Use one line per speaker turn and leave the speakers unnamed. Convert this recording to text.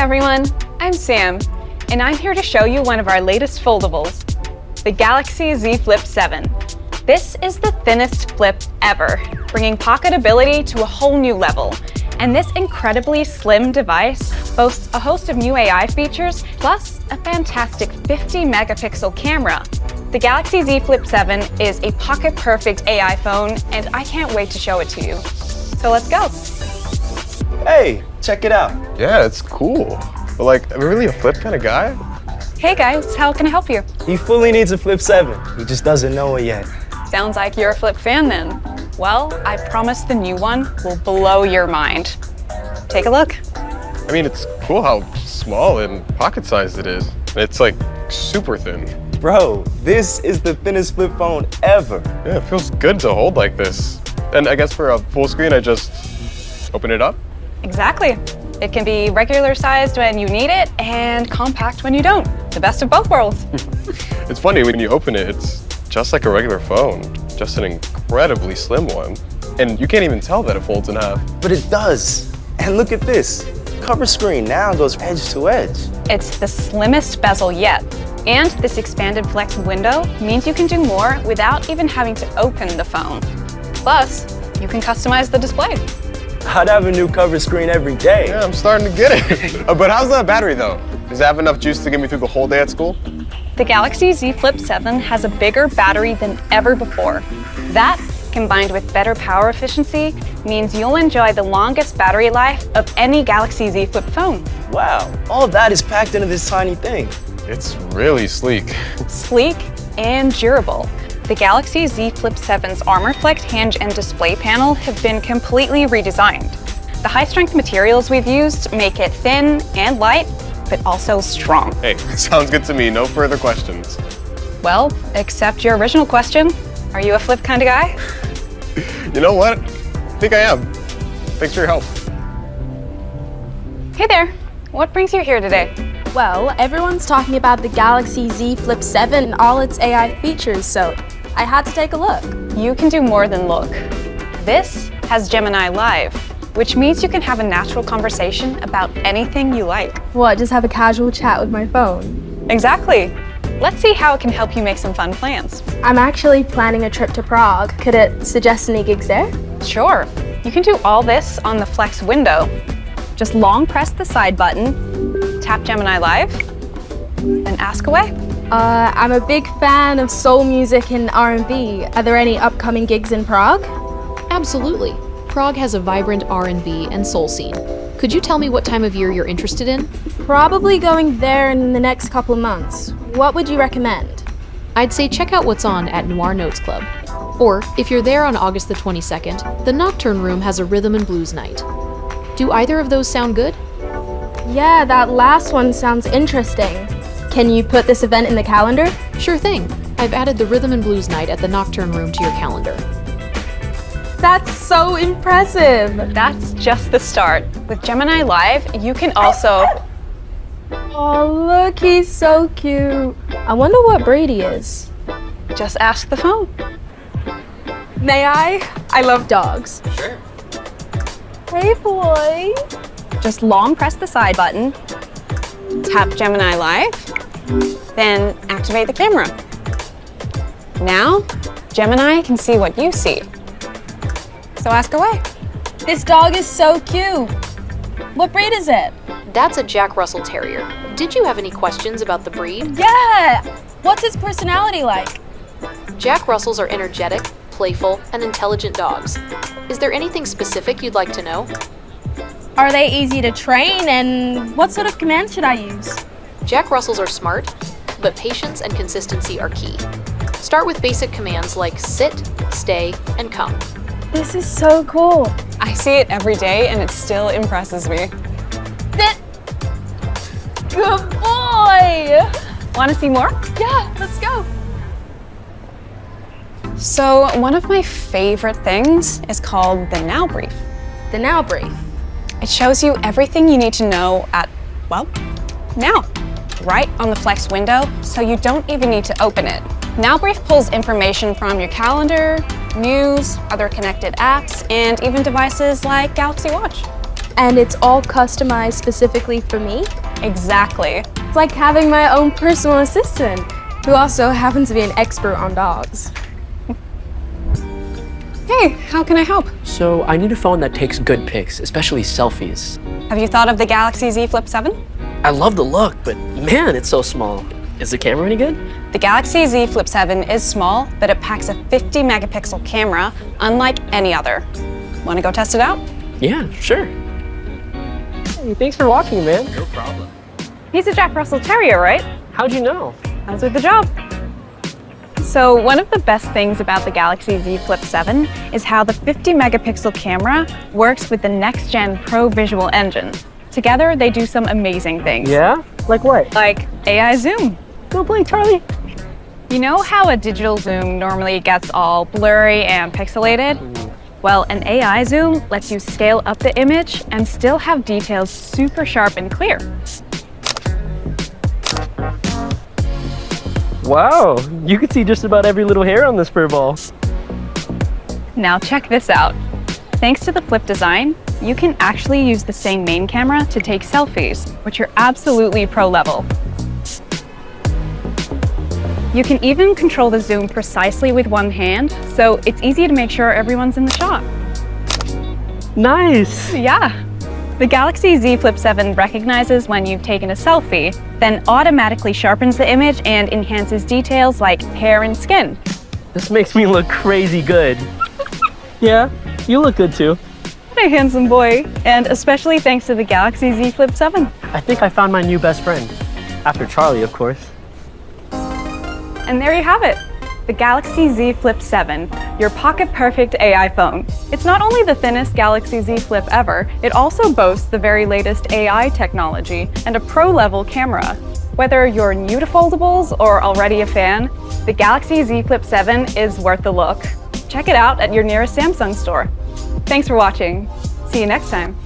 everyone, I'm Sam, and I'm here to show you one of our latest foldables, the Galaxy Z Flip7. This is the thinnest flip ever, bringing pocketability to a whole new level. And this incredibly slim device boasts a host of new AI features, plus a fantastic 50-megapixel camera. The Galaxy Z Flip7 is a pocket-perfect AI phone, and I can't wait to show it to you. So let's go.
Hey, check it out.
Yeah, it's cool. But like, am I really a flip kind of guy?
Hey guys, how can I help you?
He fully needs a Flip7. He just doesn't know it yet.
Sounds like you're a flip fan then. Well, I promise the new one will blow your mind. Take a look.
I mean, it's cool how small and pocket-sized it is. It's like super thin.
Bro, this is the thinnest flip phone ever.
Yeah, it feels good to hold like this. And I guess for a full screen, I just open it up.
Exactly. It can be regular sized when you need it and compact when you don't. The best of both worlds.
It's funny, when you open it, it's just like a regular phone, just an incredibly slim one. And you can't even tell that it folds in half.
But it does. And look at this. Cover screen now goes edge to edge.
It's the slimmest bezel yet. And this expanded flex window means you can do more without even having to open the phone. Plus, you can customize the display.
I'd have a new cover screen every day.
Yeah, I'm starting to get it. But how's that battery though? Does it have enough juice to get me through the whole day at school?
The Galaxy Z Flip7 has a bigger battery than ever before. That, combined with better power efficiency, means you'll enjoy the longest battery life of any Galaxy Z Flip phone.
Wow, all of that is packed into this tiny thing.
It's really sleek.
Sleek and durable. The Galaxy Z Flip7's ArmorFlex hinge and display panel have been completely redesigned. The high-strength materials we've used make it thin and light, but also strong.
Hey, sounds good to me. No further questions.
Well, except your original question. Are you a flip kind of guy?
You know what? I think I am. Thanks for your help.
Hey there. What brings you here today?
Well, everyone's talking about the Galaxy Z Flip7 and all its AI features, so I had to take a look.
You can do more than look. This has Gemini Live, which means you can have a natural conversation about anything you like.
What, just have a casual chat with my phone?
Exactly. Let's see how it can help you make some fun plans.
I'm actually planning a trip to Prague. Could it suggest any gigs there?
Sure. You can do all this on the FlexWindow. Just long press the side button, tap Gemini Live, and ask away.
I'm a big fan of soul music and R&B. Are there any upcoming gigs in Prague?
Absolutely. Prague has a vibrant R&B and soul scene. Could you tell me what time of year you're interested in?
Probably going there in the next couple of months. What would you recommend?
I'd say check out what's on at Noir Notes Club. Or, if you're there on August the 22nd, the Nocturne Room has a rhythm and blues night. Do either of those sound good?
Yeah, that last one sounds interesting. Can you put this event in the calendar?
Sure thing. I've added the rhythm and blues night at the Nocturne Room to your calendar.
That's so impressive!
That's just the start. With Gemini Live, you can also...
Oh, look, he's so cute. I wonder what breed he is.
Just ask the phone.
May I? I love dogs.
Sure.
Hey, boy.
Just long press the side button, tap Gemini Live, then activate the camera. Now, Gemini can see what you see. So ask away.
This dog is so cute. What breed is it?
That's a Jack Russell Terrier. Did you have any questions about the breed?
Yeah! What's his personality like?
Jack Russells are energetic, playful, and intelligent dogs. Is there anything specific you'd like to know?
Are they easy to train, and what sort of commands should I use?
Jack Russells are smart, but patience and consistency are key. Start with basic commands like sit, stay, and come.
This is so cool.
I see it every day and it still impresses me.
Sit! Good boy!
Want to see more?
Yeah, let's go.
So one of my favorite things is called the Now Brief.
The Now Brief.
It shows you everything you need to know at, well, now, right on the Flex window, so you don't even need to open it. Now Brief pulls information from your calendar, news, other connected apps, and even devices like Galaxy Watch.
And it's all customized specifically for me.
Exactly.
It's like having my own personal assistant, who also happens to be an expert on dogs.
Hey, how can I help?
So I need a phone that takes good pics, especially selfies.
Have you thought of the Galaxy Z Flip7?
I love the look, but man, it's so small. Is the camera any good?
The Galaxy Z Flip7 is small, but it packs a 50 megapixel camera, unlike any other. Want to go test it out?
Yeah, sure. Hey, thanks for watching, man. No problem.
He's a Jack Russell Terrier, right?
How'd you know?
I was with the job. So one of the best things about the Galaxy Z Flip7 is how the 50 megapixel camera works with the next-gen Pro Visual Engine. Together, they do some amazing things.
Yeah? Like what?
Like AI zoom.
Go play, Charlie.
You know how a digital zoom normally gets all blurry and pixelated? Well, an AI zoom lets you scale up the image and still have details super sharp and clear.
Wow, you can see just about every little hair on this fur ball.
Now check this out. Thanks to the Flip design, you can actually use the same main camera to take selfies, which are absolutely pro level. You can even control the zoom precisely with one hand, so it's easy to make sure everyone's in the shot.
Nice.
Yeah. The Galaxy Z Flip7 recognizes when you've taken a selfie, then automatically sharpens the image and enhances details like hair and skin.
This makes me look crazy good. Yeah, you look good too.
What a handsome boy. And especially thanks to the Galaxy Z Flip7.
I think I found my new best friend. After Charlie, of course.
And there you have it. The Galaxy Z Flip7, your pocket-perfect AI phone. It's not only the thinnest Galaxy Z Flip ever, it also boasts the very latest AI technology and a pro-level camera. Whether you're new to foldables or already a fan, the Galaxy Z Flip7 is worth the look. Check it out at your nearest Samsung store. Thanks for watching. See you next time.